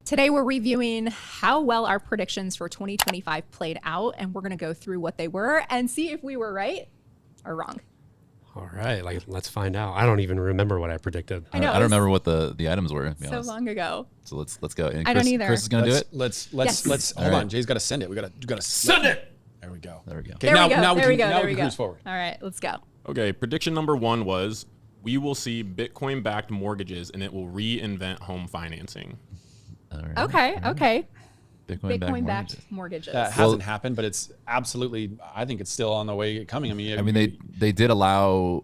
Today we're reviewing how well our predictions for 2025 played out, and we're going to go through what they were and see if we were right or wrong. All right, let's find out. I don't even remember what I predicted. I know, I don't remember what the items were. To be so honest. long ago. So let's go. And I don't either. Chris is gonna do it. Let's Yes. hold on. Jay's got to send it. We got to send it. There we go. There we go. Okay, There now we go. now There we go. now There we we can go. cruise forward. All right, let's go. Okay, prediction number 1 was we will see Bitcoin-backed mortgages and it will reinvent home financing. All right. Okay. Bitcoin-backed mortgages. That hasn't happened, but it's absolutely. I think it's still on the way coming. I mean, they did allow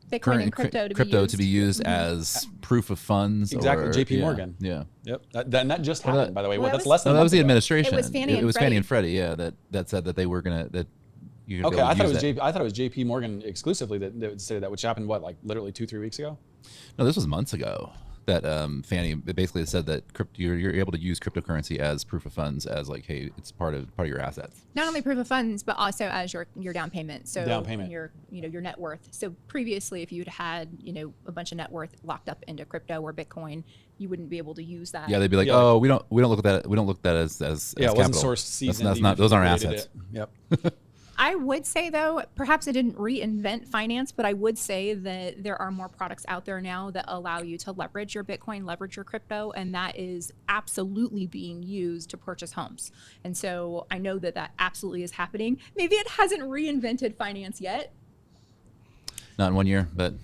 Bitcoin and crypto to be used as proof of funds. exactly. Or, JP yeah, Morgan. Yeah. Yep. That just happened, by the way. Well, That's that less than. No, that was the a month ago. administration. It was Fannie and It was Freddie. Fannie and Freddie. Yeah, that said that they were gonna you Okay, I thought it was JP Morgan exclusively that said that, which happened like literally 2-3 weeks ago. No, this was months ago. That Fannie basically said that you're able to use cryptocurrency as proof of funds, as like, hey, it's part of your assets. Not only proof of funds, but also as your down payment. So Down payment. your net worth. So previously, if you'd had a bunch of net worth locked up into crypto or Bitcoin, you wouldn't be able to use that. Yeah, they'd be like, Yeah. oh, we don't look at that. We don't look at that as Yeah, it wasn't capital. sourced seasoned. That's even not. if Those you aren't created assets. it. Yep. I would say, though, perhaps it didn't reinvent finance, but I would say that there are more products out there now that allow you to leverage your Bitcoin, leverage your crypto, and that is absolutely being used to purchase homes. And so I know that absolutely is happening. Maybe it hasn't reinvented finance yet. Not in 1 year, but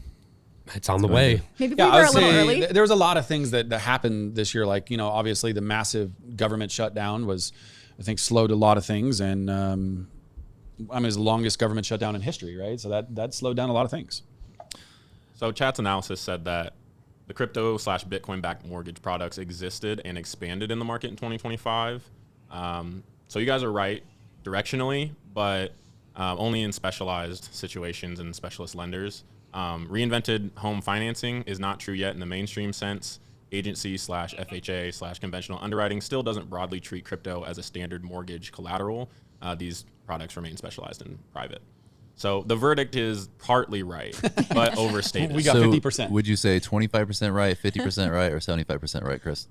It's on the way. Maybe Yeah, we I were would a little say early. there was a lot of things that happened this year. Like, obviously the massive government shutdown was, I think, slowed a lot of things. And it was the longest government shutdown in history, right? So that slowed down a lot of things. So Chat's analysis said that the crypto/Bitcoin-backed mortgage products existed and expanded in the market in 2025. So you guys are right directionally, but only in specialized situations and specialist lenders. Reinvented home financing is not true yet in the mainstream sense. Agency/FHA/conventional underwriting still doesn't broadly treat crypto as a standard mortgage collateral. These products remain specialized and private. So the verdict is partly right, but overstated. We got so 50%. Would you say 25% right, 50% right, or 75% right, Chris?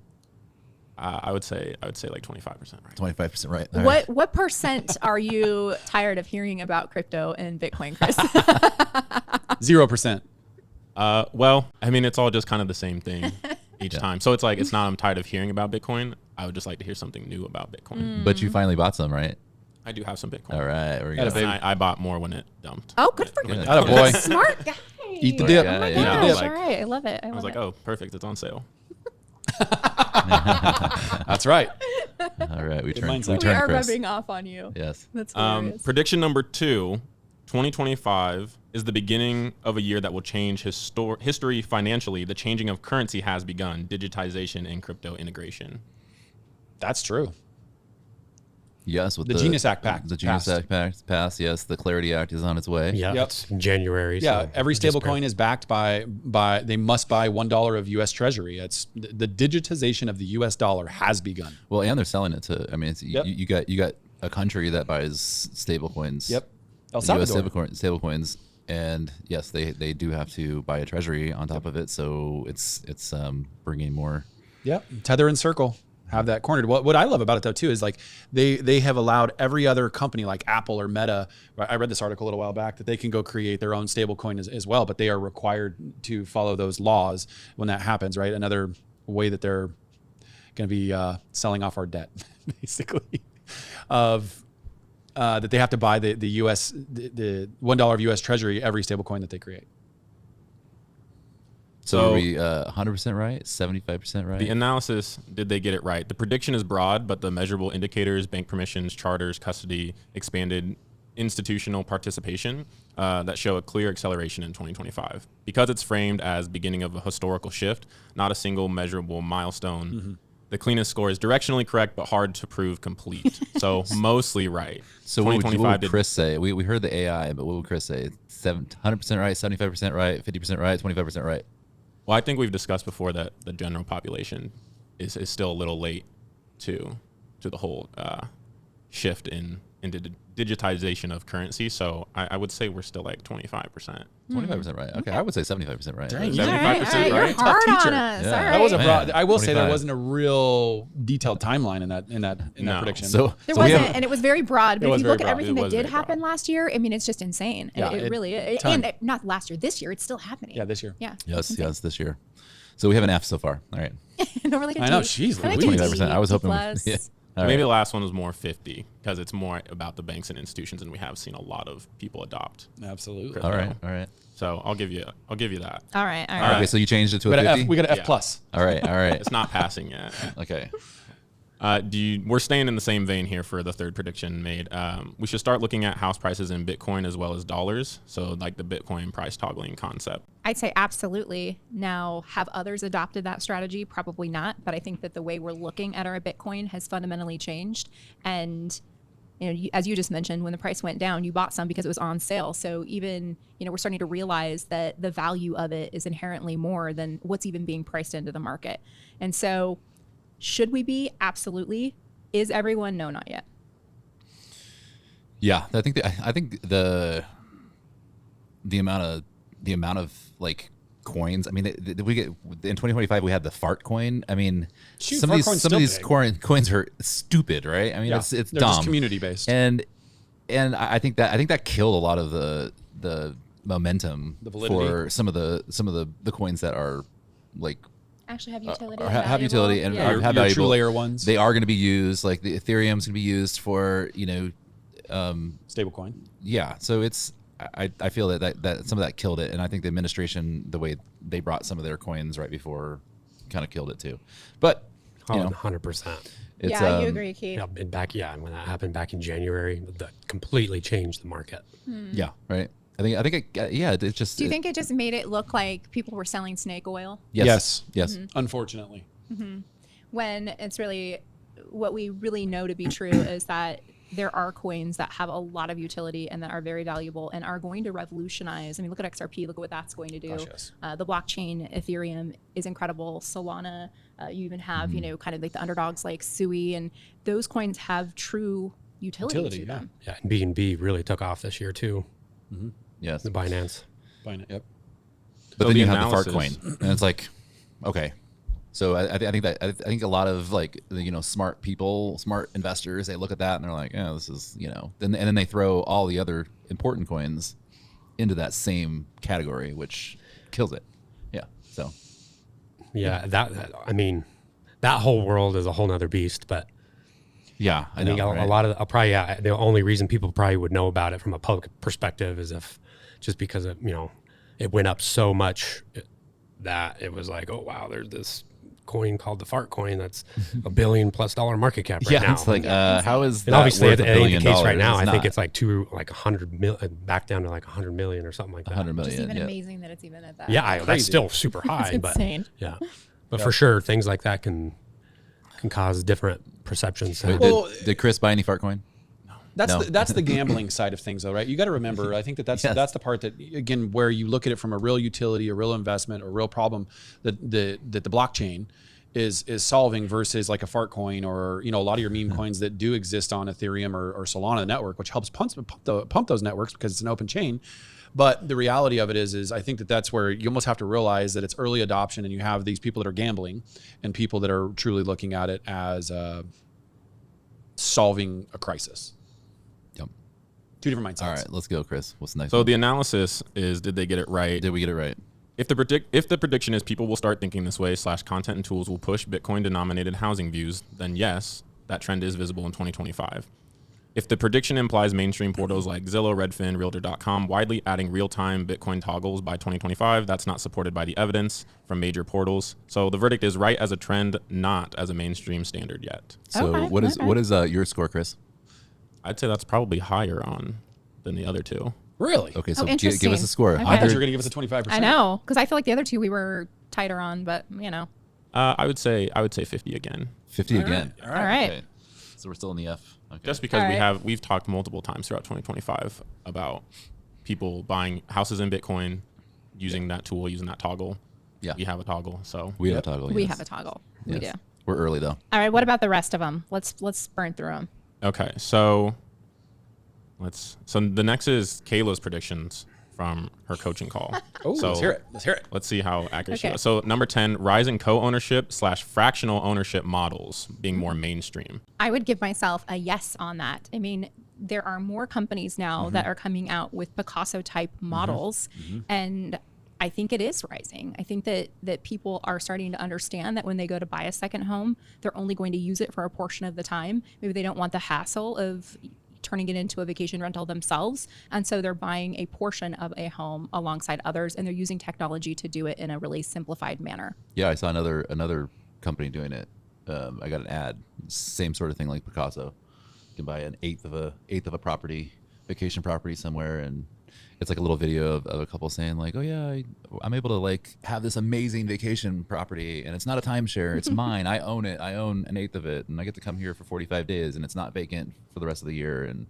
I would say like 25% right. 25% right. All right. What percent are you tired of hearing about crypto and Bitcoin, Chris? 0%. Well, it's all just kind of the same thing each time. So it's not I'm tired of hearing about Bitcoin. I would just like to hear something new about Bitcoin. But you finally bought some, right? I do have some Bitcoin. All right. We're Got a gonna big- I bought more when it dumped. Oh, good for you. Attaboy. Smart guy. Eat the dip. Yeah, Oh my yeah. gosh, Like- all right. I love it. I was like, oh, perfect. It's on sale. That's right. All right. We turn. mindset. We we turn, are Chris. rubbing off on you. Yes. That's hilarious. Prediction number 2, 2025 is the beginning of a year that will change history financially. The changing of currency has begun. Digitization and crypto integration. That's true. Yes. With The Genius Act The Genius passed. Act passed. Yes. The Clarity Act is on its way. Yeah, Yep. it's in January. Yeah, so every just stable coin is backed by they must buy $1 of U.S. Treasury. It's the digitization of the U.S. dollar has begun. Well, and they're selling it to. It's Yep. you got a country that buys stable coins. Yep. El U.S. Salvador. stable coins, and yes, they do have to buy a treasury on top of it. So it's bringing more. Yep. Tether and Circle have that cornered. What I love about it though too is like they have allowed every other company like Apple or Meta. I read this article a little while back that they can go create their own stable coin as well, but they are required to follow those laws when that happens. Right. Another way that they're going to be selling off our debt, basically, of that they have to buy the U.S. the $1 of U.S. Treasury every stable coin that they create. So are we 100% right? 75% right? The analysis, did they get it right? The prediction is broad, but the measurable indicators, bank permissions, charters, custody, expanded institutional participation that show a clear acceleration in 2025. Because it's framed as beginning of a historical shift, not a single measurable milestone, Mm-hmm. the cleanest score is directionally correct, but hard to prove complete. So mostly right. So what would did- Chris say? We heard the AI, but what would Chris say? 100% right, 75% right, 50% right, 25% right. Well, I think we've discussed before that the general population is still a little late to the whole shift in into digitization of currency. So I would say we're still like 25%. 25% right. Okay, I would say 75% right. Dang, yeah. All right, 75% all right, you're right? hard Tough on teacher. us. Yeah. All That That was a right. broad. I will say there 25. wasn't a real detailed timeline in that No. prediction. So There so we wasn't, have- and it was very broad. But was if you very look at broad. everything It that was did very happen broad. last year, I mean, it's just insane. Yeah, It really is. ton. And not last year, this year, it's still happening. yeah, this year. Yeah. yes, this year. So we have an F so far. All right. No, we're like a I know, D. jeez, I like Louise. a 25%. I was hoping. plus. Yeah. All Maybe right. the last one was more 50 because it's more about the banks and institutions, and we have seen a lot of people adopt. Absolutely. All right. All right. So I'll give you that. All right. All All right. right. Okay, so you changed it to We a got an 50? F. We got an F Yeah. plus. All right. All right. It's not passing yet. Okay. We're staying in the same vein here for the third prediction made. We should start looking at house prices in Bitcoin as well as dollars. So like the Bitcoin price toggling concept. I'd say absolutely. Now, have others adopted that strategy? Probably not. But I think that the way we're looking at our Bitcoin has fundamentally changed. And as you just mentioned, when the price went down, you bought some because it was on sale. So even, we're starting to realize that the value of it is inherently more than what's even being priced into the market. And so should we be? Absolutely. Is everyone? No, not yet. Yeah, I think the amount of like coins. I mean, we get in 2025 we had the fart coin. I mean, Shoot, some fart of coin's these still big. coins are stupid, right? I mean, Yeah. it's They're dumb. just community based. And I think that killed a lot of the momentum The validity. for some of the coins that are like Actually have utility. or have utility and yeah. are have Your valuable. true layer ones. They are going to be used, like the Ethereum's going to be used for Stablecoin. yeah. So it's I feel that some of that killed it, and I think the administration, the way they brought some of their coins right before, kind of killed it too. But you know, 100%. it's Yeah, you agree, Keith. Yeah, when that happened back in January, that completely changed the market. yeah, right. I think it's just. Do you think it just made it look like people were selling snake oil? Yes. Yes. Unfortunately. When it's really what we really know to be true is that there are coins that have a lot of utility and that are very valuable and are going to revolutionize. I mean, look at XRP, look at what that's going to do. Gosh, yes. The blockchain, Ethereum is incredible. Solana, you even have, kind of like the underdogs like Sui, and those coins have true utility to yeah. them. Yeah, and B&B really took off this year too, Yes. the Binance. Fine. Yep. But So then the you have the fart analysis- coin, and it's like, okay. So I think a lot of like smart people, smart investors, they look at that and they're like, oh, this is then they throw all the other important coins into that same category, which kills it. Yeah. So Yeah, I mean, that whole world is a whole nother beast. But yeah, I think a lot of the only reason people probably would know about it from a public perspective is if just because it went up so much that it was like, oh wow, there's this coin called the fart coin that's $1 billion+ market cap right now. It's like how is that And obviously, worth it $1 ain't billion? the case right now. It's I think not. it's like 100 million, back down to like 100 million or something like that. 100 Which is million. even Yeah. amazing that it's even at that. Yeah, that's Crazy. still super high, but insane. yeah, but for sure, things like that can cause different perceptions. Wait, Well, did Chris buy any fart coin? That's No. that's the gambling side of things, though, right? You got to remember. I think that's Yes. that's the part that again where you look at it from a real utility, a real investment, a real problem that the blockchain is solving versus like a fart coin or a lot of your meme coins that do exist on Ethereum or Solana network, which helps pump those networks because it's an open chain. But the reality of it is I think that's where you almost have to realize that it's early adoption, and you have these people that are gambling and people that are truly looking at it as solving a crisis. Yep. Two different mindsets. All right, let's go, Chris. What's the next So one? the analysis is, did they get it right? Did we get it right? If the prediction is people will start thinking this way / content and tools will push Bitcoin denominated housing views, then yes, that trend is visible in 2025. If the prediction implies mainstream portals like Zillow, Redfin, Realtor.com widely adding real-time Bitcoin toggles by 2025, that's not supported by the evidence from major portals. So the verdict is right as a trend, not as a mainstream standard yet. So Okay, what is your score, Chris? I'd say that's probably higher than the other two. Really? Okay, so Oh, give us interesting. a score. Okay. I thought you 100 were going to give us a 25%. I know, because I feel like the other two we were tighter on, but I would say 50 again. 50 again. All all right. Okay. So we're still in the F. Okay. Just because All right. we've talked multiple times throughout 2025 about people buying houses in Bitcoin, using that tool, using that toggle. Yeah. We have a toggle, so we have a toggle. We yes. have a toggle. We Yes. do. We're early though. All right. What about the rest of them? Let's burn through them. okay. So So the next is Kayla's predictions from her coaching call. Oh, so let's hear it. Let's hear it. Let's see how accurate she Okay. was. So number 10, rise in co-ownership / fractional ownership models being more mainstream. I would give myself a yes on that. I mean, there are more companies now that are coming out with Picasso type models, and I think it is rising. I think that people are starting to understand that when they go to buy a second home, they're only going to use it for a portion of the time. Maybe they don't want the hassle of turning it into a vacation rental themselves, and so they're buying a portion of a home alongside others, and they're using technology to do it in a really simplified manner. Yeah, I saw another company doing it. I got an ad, same sort of thing like Picasso. You can buy an eighth of a property, vacation property somewhere, and it's like a little video of a couple saying like, "Oh yeah, I'm able to like have this amazing vacation property, and it's not a timeshare, it's mine. I own it. I own an eighth of it, and I get to come here for 45 days, and it's not vacant for the rest of the year, and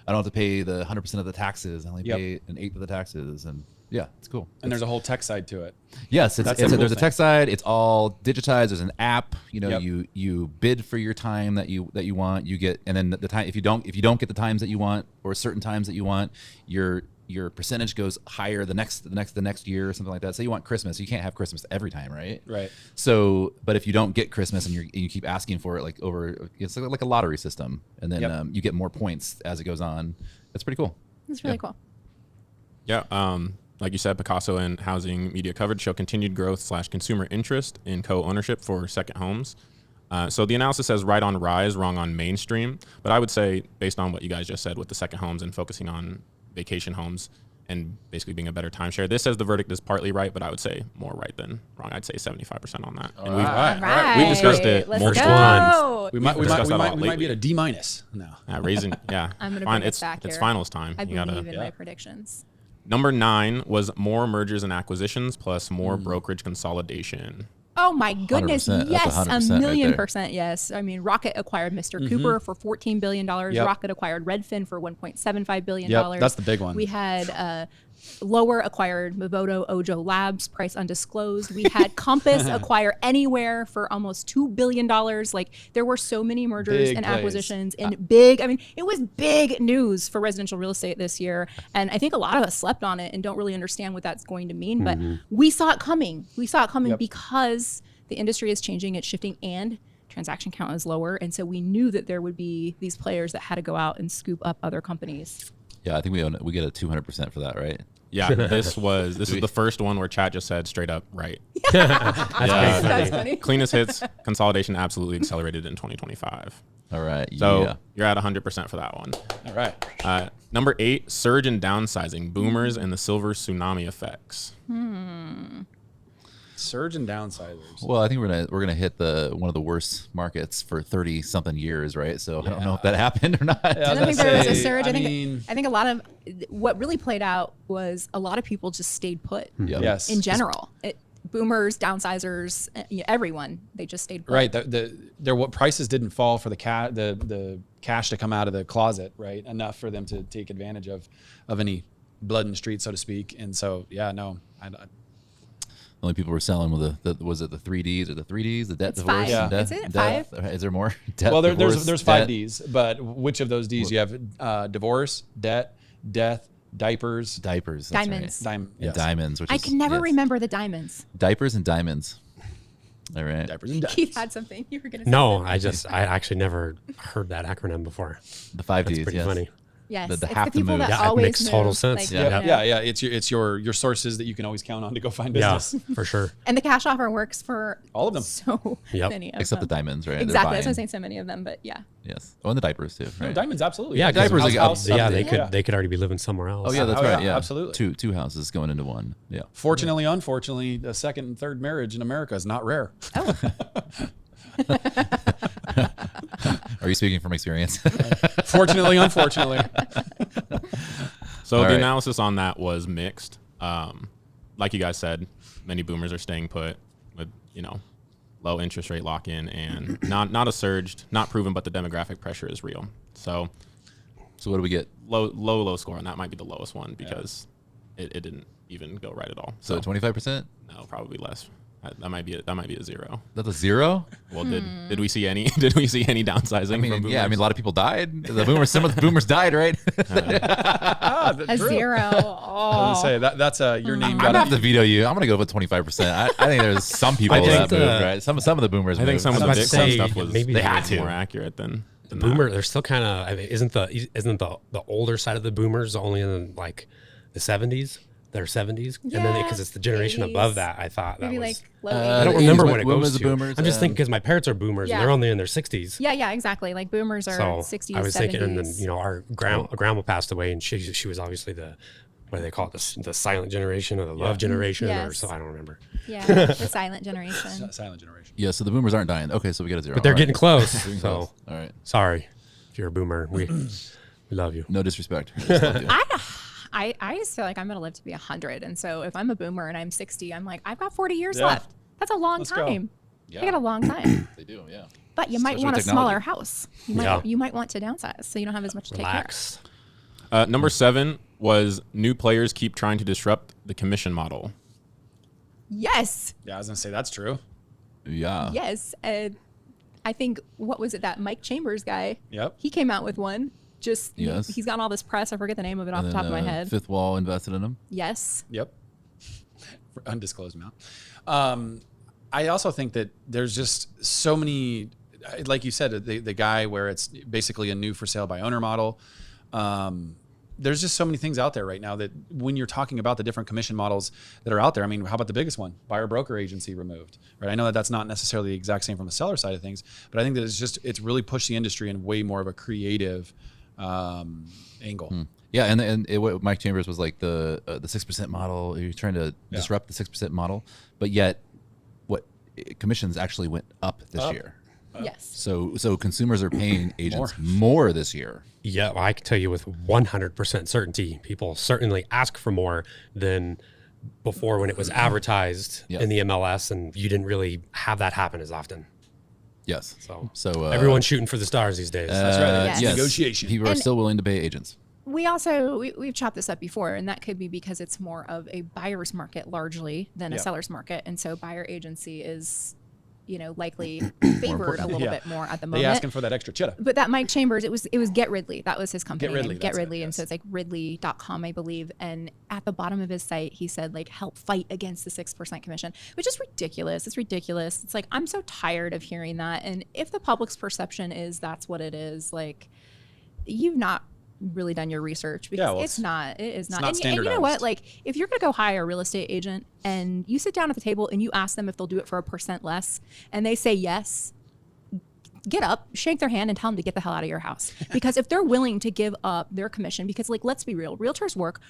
I don't have to pay the 100% of the taxes. I only pay an eighth of the taxes, and yeah, it's cool. And there's a whole tech side to it. Yes, That's there's the cool a tech side. It's all digitized. There's an app. You know, Yep. you bid for your time that you want. You get, and then the time if you don't get the times that you want or certain times that you want, your percentage goes higher the next year or something like that. Say you want Christmas, you can't have Christmas every time, right? Right. So, but if you don't get Christmas and you keep asking for it, like over, it's like a lottery system, and then you get more points as it goes on. That's pretty cool. It's really cool. Yeah. Like you said, Picasso and housing media coverage show continued growth / consumer interest in co-ownership for second homes. So the analysis says right on rise, wrong on mainstream. But I would say, based on what you guys just said with the second homes and focusing on vacation homes and basically being a better timeshare, this says the verdict is partly right, but I would say more right than wrong. I'd say 75% on that. And All right. All right. We've discussed it Let's multiple go. times. We might discussed that a lot be lately. at a D- now. raising, yeah. I'm gonna Fine. bring us It's back here. finals time. I You believe gotta. in my predictions. Number 9 was more mergers and acquisitions plus more brokerage consolidation. Oh my goodness, 100%. That's yes, 100% a right million there. percent yes. I mean, Rocket acquired Mr. Cooper for $14 billion. Yep. Rocket acquired Redfin for $1.75 billion. Yep, that's the big one. We had Lower acquired Moboto Ojo Labs, price undisclosed. We had Compass acquire Anywhere for almost $2 billion. Like, there were so many mergers Big and plays. acquisitions and big, I mean, it was big news for residential real estate this year. And I think a lot of us slept on it and don't really understand what that's going to mean. But we saw it coming. We saw it coming Yep. because the industry is changing, it's shifting, and transaction count is lower. And so we knew that there would be these players that had to go out and scoop up other companies. Yeah, I think we get a 200% for that, right? Yeah, this is the first one where chat just said straight up right. That's pretty funny. That's funny. Cleanest hits, consolidation absolutely accelerated in 2025. All right. So yeah. you're at 100% for that one. All right. Number 8, surge in downsizing, boomers and the silver tsunami effects. Surge and downsizers. Well, I think we're gonna hit one of the worst markets for 30 something years, right? So I don't know if that happened or not. I don't think there was a surge. I I think a lot of what really played out was a lot of people just stayed put Yep. Yes. in general. Boomers, downsizers, everyone, they just stayed put. Right. What prices didn't fall for the cash to come out of the closet, right? Enough for them to take advantage of any blood in the street, so to speak. And so, yeah, no. The only people were selling with was it the 3Ds or the 3Ds, the debt, It's divorce, five. and Is death, it death? Is there more? Debt, Well, divorce, there's 5 debt. Ds, but which of those Ds? You have divorce, debt, death, diapers, Diapers, that's Diamonds. right. dime, And yes. diamonds, which I is, can never yes. remember the diamonds. Diapers and diamonds. All right. Diapers and Keith diamonds. had something you were going to say. No, I actually never heard that acronym before. The 5 That's Ds. pretty yes. funny. Yes, the it's have the to people move. that Yeah, it always makes total move. sense. Like, Yeah. Yeah. It's your sources that you can always count on to go find Yeah, business. for sure. And the cash offer works for All of them. so Yep. many of Except the them. diamonds, right? They're Exactly. That's what I'm buying. saying, so many of them, but yeah. Yes. Oh, and the diapers too. No, Right? diamonds, absolutely. Yeah, 'cause Diapers house- like house, yeah, something. they could already be living somewhere else. Oh yeah, that's Oh, right. yeah, Yeah, absolutely. Two houses going into one. Yeah. Fortunately, unfortunately, the second and third marriage in America is not rare. Oh, Are you speaking from experience? Fortunately, unfortunately. So All the right. analysis on that was mixed. Like you guys said, many boomers are staying put with, low interest rate lock in and not a surged, not proven, but the demographic pressure is real. So So what do we get? low score, and that might be the lowest one because it didn't even go right at all. So 25%. no, probably less. That might be a 0. That's a 0. Well, did we see any downsizing? I mean, from boomers? yeah, I mean, a lot of people died. The boomers, some of the boomers died, right? A 0. I Oh. was gonna say that's your name. I'm got gonna have to veto you. I'm gonna go with 25%. I think there's some people I think that moved, the- right? Some of the boomers. I think moved. some of the about to Bitcoin say, stuff was maybe they they had had to. more accurate than The that. boomer, they're still kind of. I mean, isn't the older side of the boomers only in like the 70s? They're 70s, and then Yeah, because it's the generation 80s. above that, I thought that Maybe was. like low I don't 80s. remember When- when it when goes was the to. boomers? I'm just thinking because my parents are boomers Yeah. and they're only in their 60s. Yeah, exactly. Like boomers are So 60s, I was 70s. thinking, and then our grandma passed away, and she was obviously the what do they call it, the silent generation or the love generation, or Yes. so I don't remember. Yeah, the silent generation. Silent generation. Yeah, so the boomers aren't dying. Okay, so we got a 0. But they're All getting right. close. Getting So close. All right, sorry if you're a boomer. We love you. no disrespect. I just love you. I just feel like I'm going to live to be 100. And so if I'm a boomer and I'm 60, I'm like, I've got 40 years Yeah. left. That's a long Let's go. time. Yeah. I got a long time. They do, yeah. But you might Especially want a with smaller technology. house. Yeah. You might want to downsize so you don't have as much to take care of. Relax. Number 7 was new players keep trying to disrupt the commission model. Yes. Yeah, I was gonna say that's true. Yeah. Yes. And I think, what was it, that Mike Chambers guy? Yep. He came out with one. Yes. He's got all this press. I forget the name of it off And the top then, of my head. Fifth Wall invested in them. Yes. Yep. For undisclosed amount. I also think that there's just so many, like you said, the guy where it's basically a new for sale by owner model. There's just so many things out there right now that when you're talking about the different commission models that are out there, I mean, how about the biggest one, buyer broker agency removed, right? I know that that's not necessarily the exact same from the seller side of things, but I think that it's really pushed the industry in way more of a creative angle. Yeah, and what Mike Chambers was like the 6% model. He was trying to disrupt the 6% model, but yet commissions actually went up this year. Yes. So consumers are paying agents more this year. Yeah, well, I can tell you with 100% certainty, people certainly ask for more than before when it was advertised Yes. in the MLS, and you didn't really have that happen as often. Yes. So everyone's shooting for the stars these days. That's right. Yes. Yes. Negotiation. People are And- still willing to pay agents. We've chopped this up before, and that could be because it's more of a buyer's market largely than a seller's market. And so buyer agency is, likely favored a little Yeah. bit more at the They moment. asking for that extra cheddar. But that Mike Chambers, it was Get Ridley. That was his company. Get Ridley, name. that's Get it, Ridley. And so yes. it's like ridley.com, I believe. And at the bottom of his site, he said, like, help fight against the 6% commission, which is ridiculous. It's ridiculous. It's like, I'm so tired of hearing that. And if the public's perception is that's what it is, like, you've not really done your research because well, it is not. And you know standardized. what? Like, if you're going to go hire a real estate agent and you sit down at the table and you ask them if they'll do it for 1% less and they say yes, get up, shake their hand, and tell them to get the hell out of your house. Because if they're willing to give up their commission, because, like, let's be real, realtors work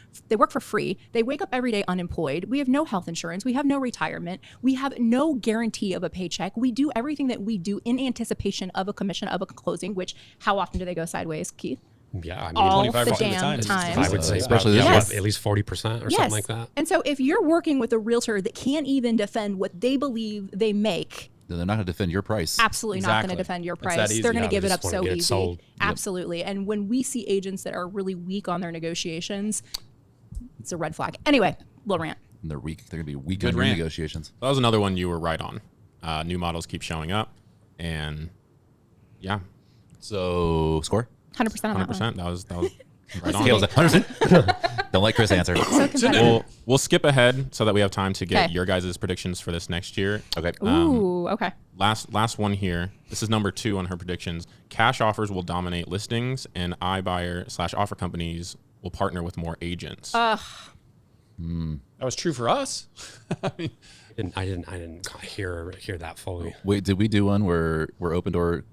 for free. They wake up every day unemployed. We have no health insurance. We have no retirement. We have no guarantee of a paycheck. We do everything that we do in anticipation of a commission, of a closing, which how often do they go sideways, Keith? Yeah, I mean, All 25% the of the damn time. time. I would say Especially probably, this Yes. at least 40% or something like that. And so if you're working with a realtor that can't even defend what they believe they make, Then they're not going to defend your price. absolutely not going Exactly. to defend your It's that price. easy. They're going Yeah, to give they it up just wanna so get it easy. sold. Yep. Absolutely. And when we see agents that are really weak on their negotiations, it's a red flag. Anyway, little rant. And they're weak. They're going to be weak Good on your rant. negotiations. That was another one you were right on. New models keep showing up, and yeah, So score. 100% on that one. 100%. That was right on. Scales at 100%. Don't let Chris answer. So competitive. We'll skip ahead so that we have time to get Okay. your guys' predictions for this next year. Okay. Ooh, okay. Last one here. This is number 2 on her predictions. Cash offers will dominate listings, and iBuyer/offer companies will partner with more agents. That was true for us. I mean, I didn't hear that fully. Wait, did we do one where Open Door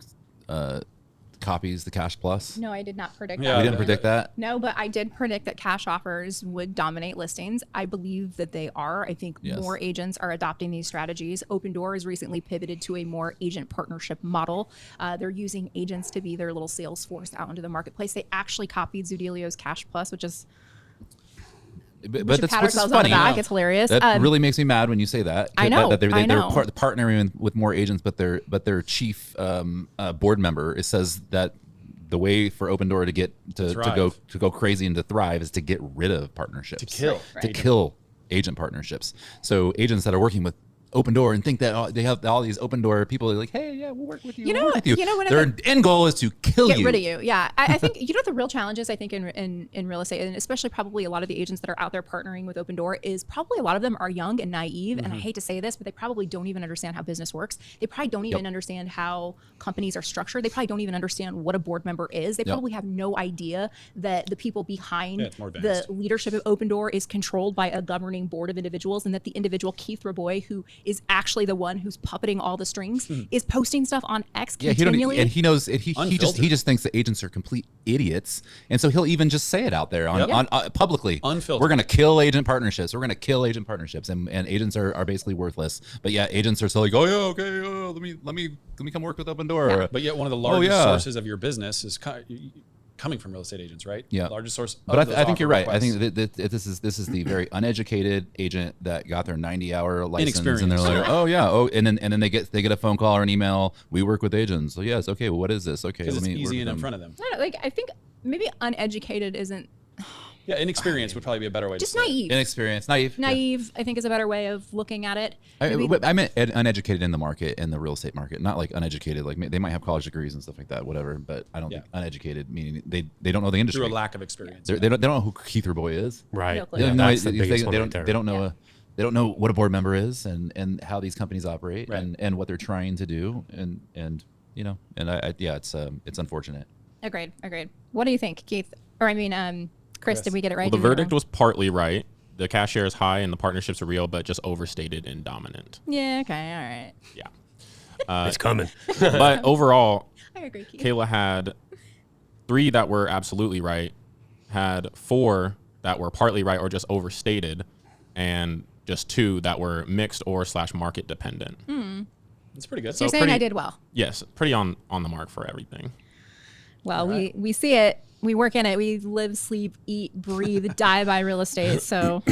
copies the Cash Plus? No, I did not predict Yeah, that. We didn't predict that. No, but I did predict that cash offers would dominate listings. I believe that they are. I think Yes. more agents are adopting these strategies. Open Door has recently pivoted to a more agent partnership model. They're using agents to be their little sales force out into the marketplace. They actually copied Zoodealio's Cash Plus, which is But should pat what's ourselves on funny. the back. It's hilarious. That really makes me mad when you say that. I know, That they're I know. partnering with more agents, but their chief board member says that the way for Open Door to go crazy and to thrive is to get rid of partnerships. to kill. To kill agent partnerships. So agents that are working with Open Door and think that they have all these Open Door people. They're like, hey, yeah, we'll work with you. You we'll know, work with you know, one of their the- end goal is to kill Get you. rid of you. Yeah. I think, you know, what the real challenge is, I think, in real estate, and especially probably a lot of the agents that are out there partnering with Open Door, is probably a lot of them are young and naive. And I hate to say this, but they probably don't even understand how business works. They probably don't even understand how companies are structured. They probably don't even understand what a board member is. They probably have no idea that the people behind it's more the advanced. leadership of Open Door is controlled by a governing board of individuals, and that the individual Keith Raboy, who is actually the one who's puppeting all the strings, is posting stuff on X Yeah, continually. and he knows. And he Unfiltered. just thinks that agents are complete idiots, and so he'll even just say it out there on publicly. Unfiltered. We're gonna kill agent partnerships. We're gonna kill agent partnerships, and agents are basically worthless. But yeah, agents are still like, oh yeah, okay, let me come work with Open Door. Or, But yet one of the largest yeah. sources of your business is coming from real estate agents, right? Yeah. Largest source. But of those I think you're offer right. I requests. think that this is the very uneducated agent that got their 90-hour license, and they're Inexperienced. like, oh yeah, and then they get a phone call or an email. We work with agents. So yes, okay. Well, what is this? Okay, because let it's me work easy with and in them. front of them. I don't know, like, I think maybe uneducated isn't, Yeah, inexperience would probably be a better way just to say it. naive. Inexperienced, naive. Yeah. Naive, I think, is a better way of looking at it. Maybe- I meant uneducated in the market, in the real estate market, not like uneducated. Like they might have college degrees and stuff like that, whatever. But I don't think uneducated meaning they don't know the industry. Through a lack of experience. They don't know who Keith Raboy is. Right. No clue. They Yeah, don't know, that's the biggest one right there. they don't know they don't know what a board member is and how these companies operate Right. and what they're trying to do and you know and it's unfortunate. Agreed. What do you think, Keith? Or I mean, Chris, did we get it right? Well, the Did we get it verdict wrong? was partly right. The cash share is high and the partnerships are real, but just overstated and dominant. Yeah, okay, all right. Yeah. It's coming. But overall, I agree, Keith. Kayla had 3 that were absolutely right, had 4 that were partly right or just overstated, and just 2 that were mixed or / market dependent. It's pretty good. So you're so saying I pretty- did well. Yes, pretty on the mark for everything. Well, we see it. We work in it. We live, sleep, eat, breathe, die by real estate. So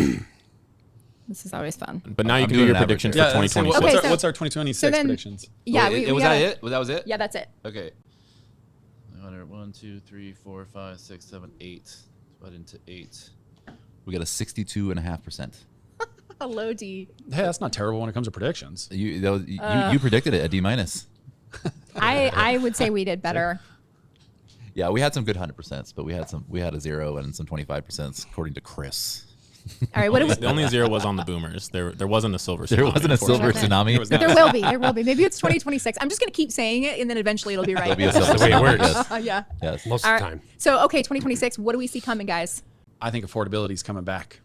this is always fun. But now you I'm can do doing your an average predictions here. for Yeah, so 2026. Okay, what's, so- what's our 2026 so then- predictions? Yeah, Wait, we was gotta- that it? That was it? Yeah, that's it. Okay. 1, 2, 3, 4, 5, 6, 7, 8. Divide into 8. We got a 62.5%. A low D. Hey, that's not terrible when it comes to predictions. You predicted it a D-. I would say we did better. Yeah, we had some good 100%, but we had a 0 and some 25% according to Chris. All right, what do we? The only 0 was on the boomers. There wasn't a silver. There tsunami, wasn't a silver unfortunately. tsunami. was But there will be. There will be. Maybe it's 2026. I'm just gonna keep saying it, and then eventually it'll be right. There'll be a silver the way it tsunami, works. yes. Yeah. Yes. Most All of the right. time. So okay, 2026. What do we see coming, guys? I think affordability is coming back.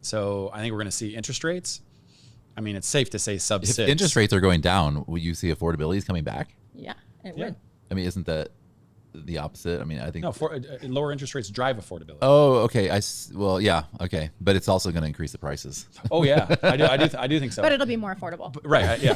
So I think we're going to see interest rates. I mean, it's safe to say sub If 6. interest rates are going down, will you see affordability is coming back? Yeah, it Yeah. would. I mean, isn't that the opposite? I mean, I think. No, lower interest rates drive affordability. Oh, okay. Well, yeah, okay, but it's also going to increase the prices. Oh yeah, I do think so. But it'll be more affordable. Right. Yeah.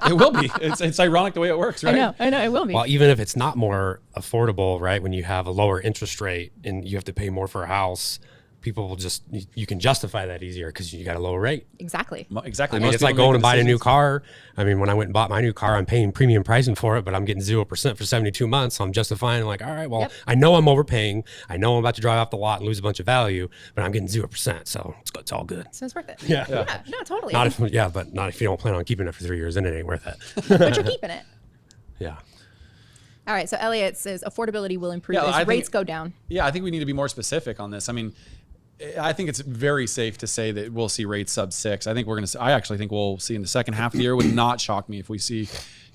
It will be. It's ironic the way it works, right? I know, it will be. Well, even if it's not more affordable, right? When you have a lower interest rate and you have to pay more for a house, people will just, you can justify that easier because you got a lower rate. Exactly. Exactly. I mean, Most it's like people going make and buying a new decisions. car. I mean, when I went and bought my new car, I'm paying premium pricing for it, but I'm getting 0% for 72 months. So I'm justifying like, all right, well, Yep. I know I'm overpaying. I know I'm about to drive off the lot and lose a bunch of value, but I'm getting 0%. So it's all good. So it's worth it. Yeah. Yeah. No, totally. Not if, but not if you don't plan on keeping it for 3 years, then it ain't worth it. But you're keeping it. Yeah. All right. So Elliot says affordability will improve Yeah, I as think- rates go down. Yeah, I think we need to be more specific on this. I mean, I think it's very safe to say that we'll see rates sub 6. I actually think we'll see in the second half of the year. Would not shock me if we see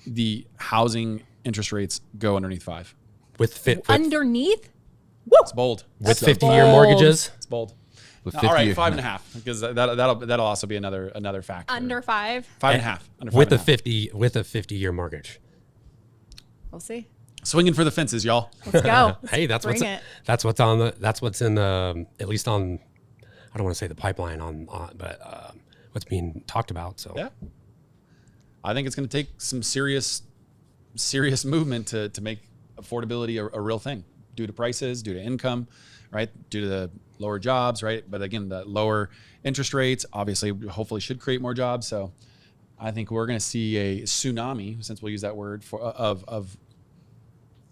the housing interest rates go underneath 5. With Underneath. It's bold. with so 50-year bold. mortgages. It's bold. With All right, 50 5.5 because that'll also be another factor. Under 5. 5.5. Under With a 5.5. 50-year mortgage. We'll see. Swinging for the fences, y'all. Let's go. Hey, that's Bring what's it. that's what's in the, at least on, I don't want to say the pipeline but what's being talked about. So Yeah. I think it's going to take some serious movement to make affordability a real thing due to prices, due to income, right? Due to the lower jobs, right? But again, the lower interest rates obviously hopefully should create more jobs. So I think we're going to see a tsunami, since we'll use that word,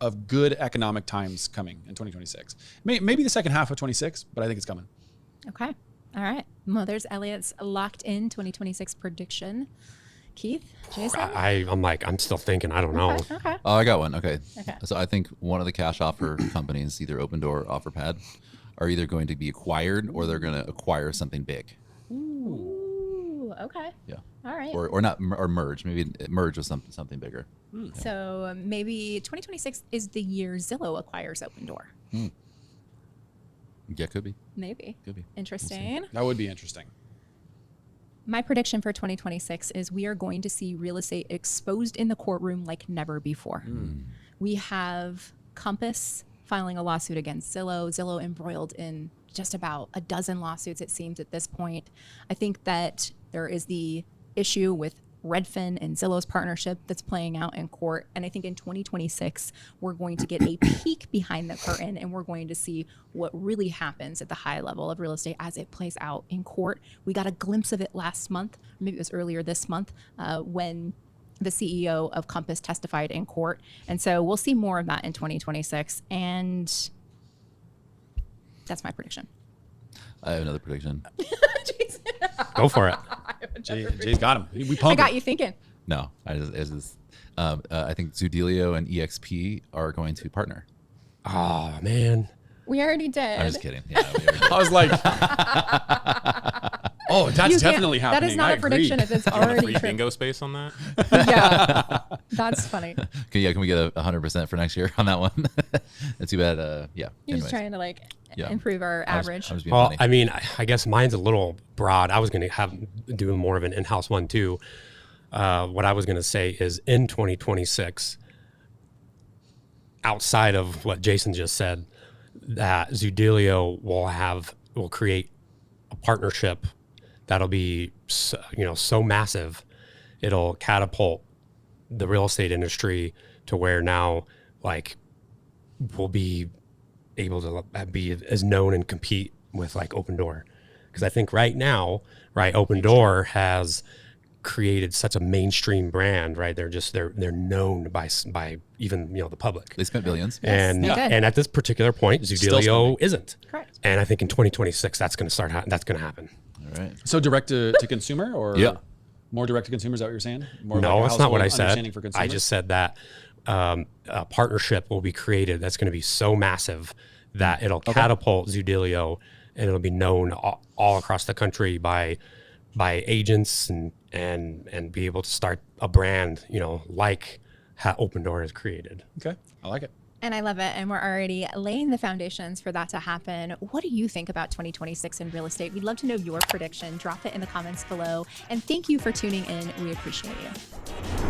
of good economic times coming in 2026. Maybe the second half of 26, but I think it's coming. Okay. All right. Well, there's Elliot's locked in 2026 prediction. Keith, Jason? I'm still thinking. I don't know. Okay. Oh, I got one. Okay. Okay. So I think one of the cash offer companies, either Opendoor or OfferPad, are either going to be acquired or they're going to acquire something big. Ooh, okay. Yeah. All right. Or not, or merge. Maybe merge with something bigger. So maybe 2026 is the year Zillow acquires Opendoor. Yeah, could be. Maybe. Could be. Interesting. That would be interesting. My prediction for 2026 is we are going to see real estate exposed in the courtroom like never before. We have Compass filing a lawsuit against Zillow. Zillow embroiled in just about a dozen lawsuits, it seems, at this point. I think that there is the issue with Redfin and Zillow's partnership that's playing out in court. And I think in 2026, we're going to get a peek behind the curtain and we're going to see what really happens at the high level of real estate as it plays out in court. We got a glimpse of it last month, maybe it was earlier this month, when the CEO of Compass testified in court. And so we'll see more of that in 2026. And that's my prediction. I have another prediction. Go for it. Jay's got him. We I pumped got him. you thinking. No, I think Zoodealio and EXP are going to partner. Oh man. We already did. I'm just kidding. Yeah, we already did. I was like, oh, You that's can't- definitely happening. That is not I a prediction agree. if it's You want a already free true. bingo space on that? Yeah, that's funny. Can we get 100% for next year on that one? That's too bad. Yeah. You're just Anyways. trying to Yeah. improve our I was- average. I was being Well, funny. I mean, I guess mine's a little broad. I was going to do more of an in-house one too. What I was going to say is in 2026, outside of what Jason just said, that Zoodealio will create a partnership that'll be so massive, it'll catapult the real estate industry to where now we'll be able to be as known and compete with like Opendoor, because I think right now, Opendoor has created such a mainstream brand, right? They're known by even the public. They spent billions. And they did. and at this particular point, Still Zoodealio spending. isn't. Correct. And I think in 2026, that's going to start. That's going to happen. All right. So direct to consumer or Yeah. more direct to consumer? Is that what you're saying? More No, like a that's not what I household said. understanding for I consumers? just said that a partnership will be created that's going to be so massive that it'll catapult Zoodealio, and it'll be known all across the country by agents and be able to start a brand, like how Opendoor is created. Okay, I like it. And I love it. And we're already laying the foundations for that to happen. What do you think about 2026 in real estate? We'd love to know your prediction. Drop it in the comments below. And thank you for tuning in. We appreciate you.